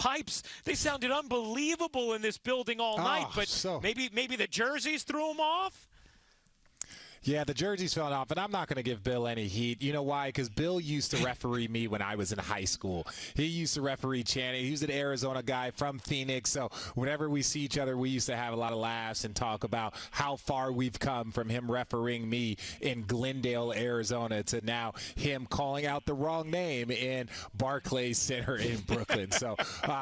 pipes, they sounded unbelievable in this building all night. But maybe the jerseys threw them off. Yeah, the jerseys fell off, and I'm not going to give Bill any heat. You know why? Because Bill used to referee me when I was in high school. He used to referee Channing. He was an Arizona guy from Phoenix, so whenever we see each other, we used to have a lot of laughs and talk about how far we've come from him refereeing me in Glendale, Arizona, to now him calling out the wrong name in Barclays Center in Brooklyn. So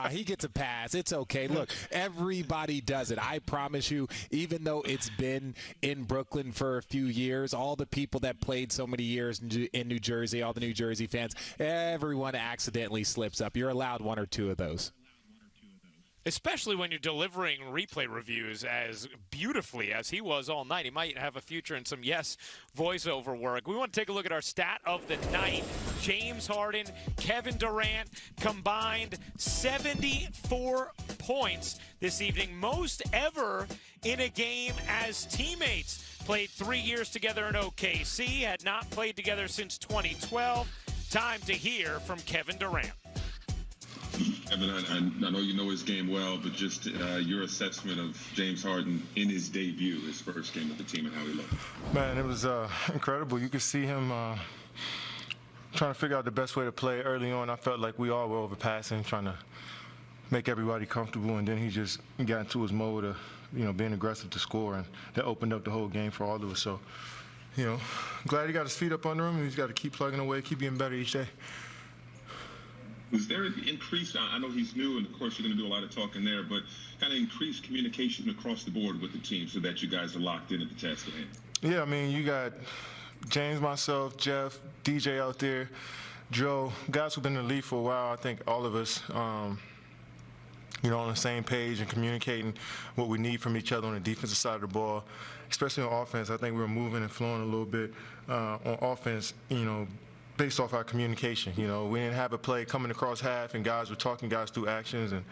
he gets a pass. It's okay. Look, everybody does it. I promise you, even though it's been in Brooklyn for a few years, all the people that played so many years in New Jersey, all the New Jersey fans, everyone accidentally slips up. You're allowed one or two of those. Especially when you're delivering replay reviews as beautifully as he was all night. He might have a future in some voiceover work. We want to take a look at our stat of the night. James Harden, Kevin Durant combined 74 points this evening, most ever in a game as teammates. Played 3 years together in OKC, had not played together since 2012. Time to hear from Kevin Durant. Kevin, I know you know his game well, but just your assessment of James Harden in his debut, his first game with the team, and how he looked. Man, it was incredible. You could see him trying to figure out the best way to play early on. I felt like we all were overpassing, trying to make everybody comfortable, and then he just got into his mode of, being aggressive to score, and that opened up the whole game for all of us. So, glad he got his feet up under him, and he's got to keep plugging away, keep getting better each day. Was there an increase? I know he's new, and of course you're going to do a lot of talking there, but kind of increased communication across the board with the team so that you guys are locked in at the task at hand? Yeah, I mean, you got James, myself, Jeff, DJ out there, Joe, guys who've been in the league for a while. I think all of us, on the same page and communicating what we need from each other on the defensive side of the ball, especially on offense. I think we were moving and flowing a little bit on offense, based off our communication. We didn't have a play coming across half and guys were talking guys through actions, and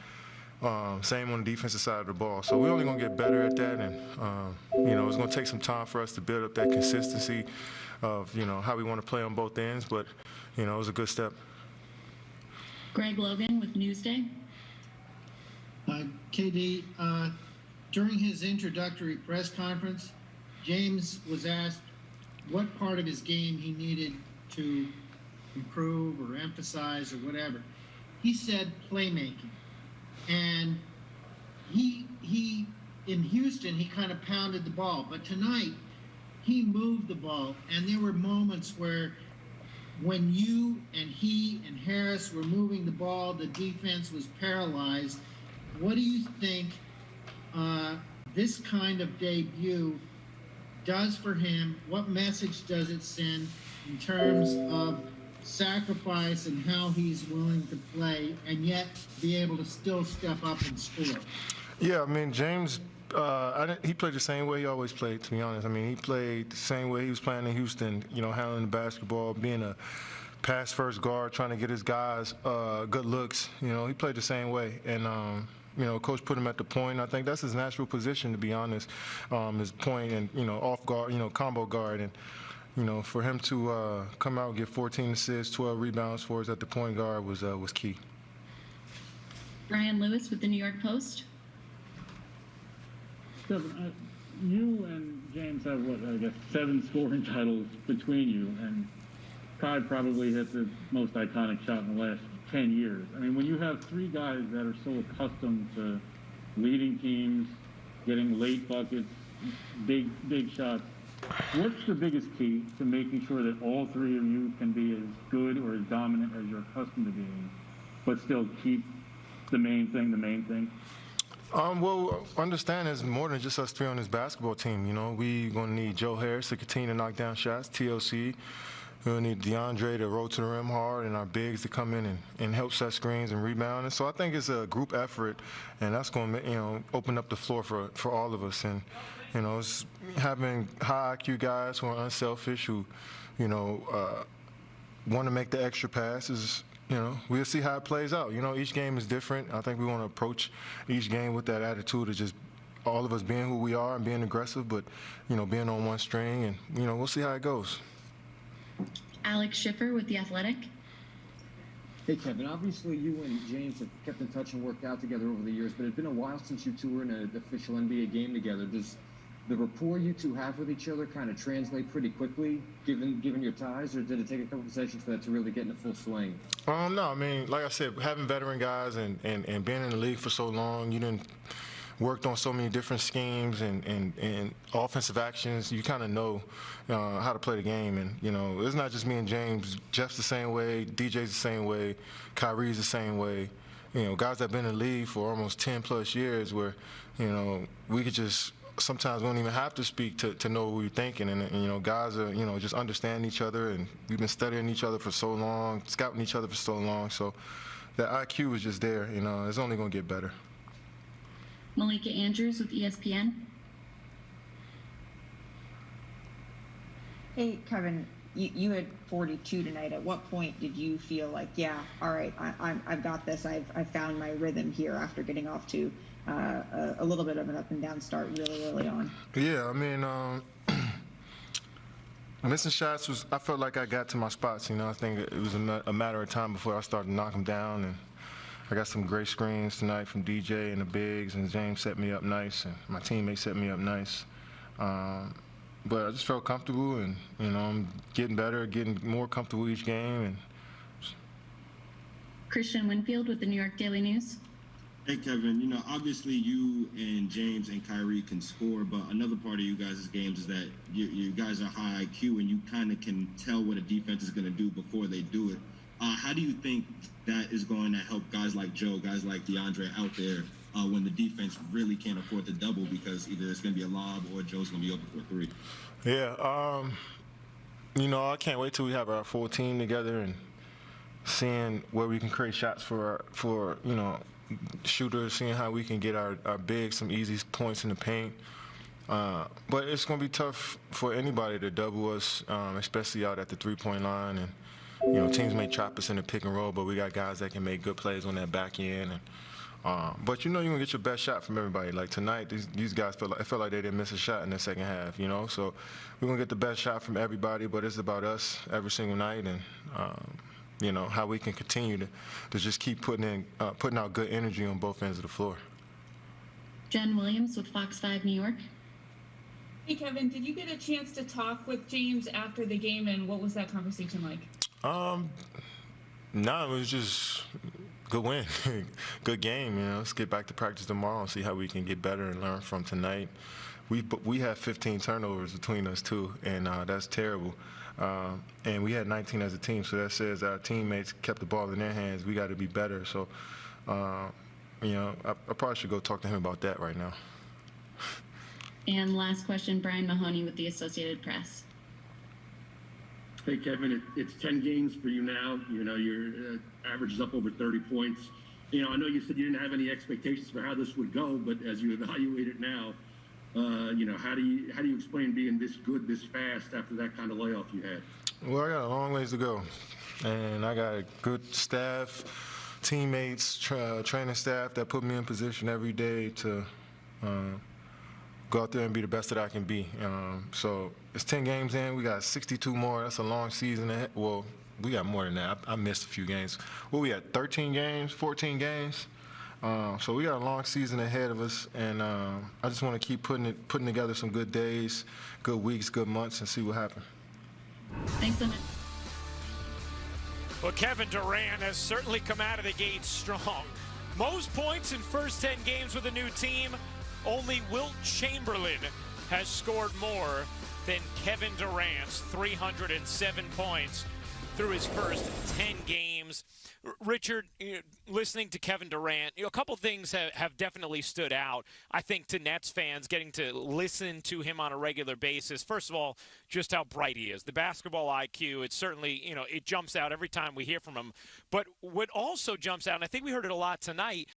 same on the defensive side of the ball. So we're only going to get better at that, and it's going to take some time for us to build up that consistency of how we want to play on both ends, but it was a good step. Greg Logan with Newsday. KD, during his introductory press conference, James was asked what part of his game he needed to improve or emphasize or whatever. He said playmaking. And he in Houston, he kind of pounded the ball. But tonight, he moved the ball. And there were moments where when you and he and Harris were moving the ball, the defense was paralyzed. What do you think this kind of debut does for him? What message does it send in terms of sacrifice and how he's willing to play and yet be able to still step up and score? Yeah, I mean, James, he played the same way he always played, to be honest. I mean, he played the same way he was playing in Houston, handling the basketball, being a pass-first guard, trying to get his guys good looks. He played the same way. And, Coach put him at the point. I think that's his natural position, to be honest, his point and, off guard, combo guard. And, for him to come out and get 14 assists, 12 rebounds for us at the point guard was key. Brian Lewis with the New York Post. Kevin, you and James have, 7 scoring titles between you, and Pride probably hit the most iconic shot in the last 10 years. I mean, when you have 3 guys that are so accustomed to leading teams, getting late buckets, big shots, what's the biggest key to making sure that all 3 of you can be as good or as dominant as you're accustomed to being, but still keep the main thing? Well, understand there's more than just us 3 on this basketball team. We going to need Joe Harris to continue to knock down shots, TLC. We'll need DeAndre to roll to the rim hard, and our bigs to come in and help set screens and rebound. And so I think it's a group effort, and that's going to open up the floor for all of us. And it's having high IQ guys who are unselfish, who want to make the extra passes. We'll see how it plays out. Each game is different. I think we want to approach each game with that attitude of just all of us being who we are and being aggressive, but being on one string, and we'll see how it goes. Alex Schiffer with The Athletic. Hey, Kevin, obviously you and James have kept in touch and worked out together over the years, but it's been a while since you two were in an official NBA game together. Does the rapport you two have with each other kind of translate pretty quickly, given your ties, or did it take a couple of sessions for that to really get in the full swing? No, I mean, like I said, having veteran guys and being in the league for so long, you didn't worked on so many different schemes and offensive actions. You kind of know how to play the game. And, it's not just me and James. Jeff's the same way. DJ's the same way. Kyrie's the same way. Guys that have been in the league for almost 10-plus years where, we could just sometimes we don't even have to speak to know what we're thinking. And guys are, just understand each other. And we've been studying each other for so long, scouting each other for so long. So that IQ is just there. It's only going to get better. Malika Andrews with ESPN. Hey, Kevin, you had 42 tonight. At what point did you feel like, yeah, all right, I've got this. I've found my rhythm here after getting off to a little bit of an up and down start really early on? Yeah, I mean, missing shots I felt like I got to my spots. I think it was a matter of time before I started to knock them down. And I got some great screens tonight from DJ and the bigs, and James set me up nice, and my teammates set me up nice. But I just felt comfortable, and I'm getting better, getting more comfortable each game. And Christian Winfield with the New York Daily News. Hey, Kevin, obviously you and James and Kyrie can score, but another part of you guys' games is that you guys are high IQ, and you kind of can tell what a defense is going to do before they do it. How do you think that is going to help guys like Joe, guys like DeAndre out there when the defense really can't afford the double because either it's going to be a lob or Joe's going to be open for a three? Yeah, I can't wait till we have our full team together and seeing where we can create shots for shooters, seeing how we can get our bigs some easy points in the paint. But it's going to be tough for anybody to double us, especially out at the three-point line. And teams may trap us in the pick and roll, but we got guys that can make good plays on that back end. And, but you're gonna get your best shot from everybody. Like tonight, these guys felt like they didn't miss a shot in the second half. So we're gonna get the best shot from everybody, but it's about us every single night, and how we can continue to just keep putting out good energy on both ends of the floor. Jen Williams with Fox 5 New York. Hey, Kevin, did you get a chance to talk with James after the game, and what was that conversation like? No, it was just good win, good game. Let's get back to practice tomorrow and see how we can get better and learn from tonight. We had 15 turnovers between us too, and that's terrible. And we had 19 as a team, so that says our teammates kept the ball in their hands. We got to be better. So, I probably should go talk to him about that right now. And last question, Brian Mahoney with the Associated Press. Hey, Kevin, it's 10 games for you now. Your average is up over 30 points. I know you said you didn't have any expectations for how this would go, but as you evaluate it now, how do you explain being this good this fast after that kind of layoff you had? Well, I got a long ways to go, and I got a good staff, teammates, training staff that put me in position every day to go out there and be the best that I can be. So it's 10 games in. We got 62 more. That's a long season ahead. Well, we got more than that. I missed a few games. We had 13 games, 14 games. So we got a long season ahead of us, and I just want to keep putting together some good days, good weeks, good months, and see what happens. Thanks so much. Well, Kevin Durant has certainly come out of the gate strong. Most points in first 10 games with a new team. Only Wilt Chamberlain has scored more than Kevin Durant's 307 points through his first 10 games. Richard, listening to Kevin Durant, a couple things have definitely stood out, I think, to Nets fans getting to listen to him on a regular basis. First of all, just how bright he is. The basketball IQ, it's certainly, it jumps out every time we hear from him. But what also jumps out, and I think we heard it a lot tonight,